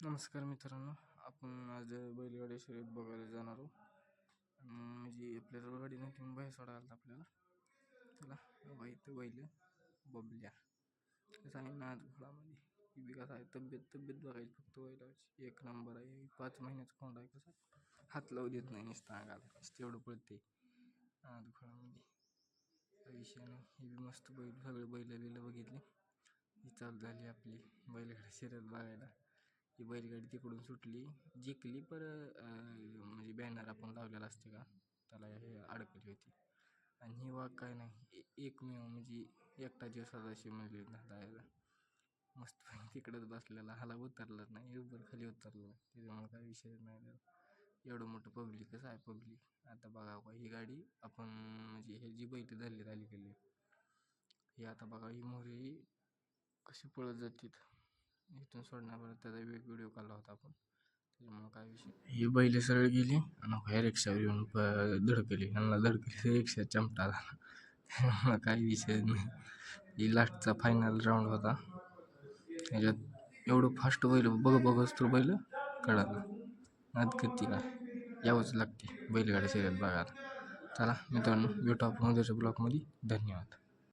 नमस्कार मित्रांनो, आपण आज बैलगाडी शर्यत बघायला जाणार आहोत. म्हणजे आपल्याला गाडी नव्हती म्हणून बाहेर सोडायला आलं आपल्याला. चला इथं बैल बबल्या कसं आहे ना घोडामध्ये ही बी कसं आहे तब्येत बघायची फक्त बैलाची एक नंबर आहे. 5 महिन्याचा कोंडा आहे. कसा हात लावू देत नाही नुसतं अंगाला नुसतं एवढं पळते आज घोडामध्ये. काही विषय नाही. ही बी मस्त बैल सगळे बैल बघितले. ही चालू झाली आपली बैलगाडी शर्यत बघायला. ही बैलगाडी तिकडून सुटली जिंकली म्हणजे बॅनर आपण लावलेला असते का त्याला हे अडकली होती. आणि ही वाघ काय नाही एकमेव म्हणजे एकटा जीव सदाशिव म्हणजे जायला मस्त तिकडंच बसलेला हाला उतरलाच नाही उभर खाली उतरला त्याच्यामुळे काही विषय नाही. एवढं मोठं पब्लिक कसं आहे पब्लिक आता बघा ही गाडी आपण म्हणजे हे जी बैल झाली अलीकडली ही आता बघा ही मोरी कशी पळत जातात इथून सोडण्यापर्यंत त्याचा व्हिडिओ काढला होता आपण. त्याच्यामुळं काय विषय ही बैल सरळ गेली आणि ह्या रिक्षावर येऊन धडकली ह्यांना धडकली रिक्षा चमटाला काही विषय नाही. ही लास्टचा फायनल राऊंड होता. ह्याच्यात एवढं फास्ट बैल बघच तर बैल कळाला नादकती का यावंच लागते बैलगाडी शर्यत बघायला. चला मित्रांनो भेटू आपण उद्याच्या ब्लॉगमध्ये. धन्यवाद.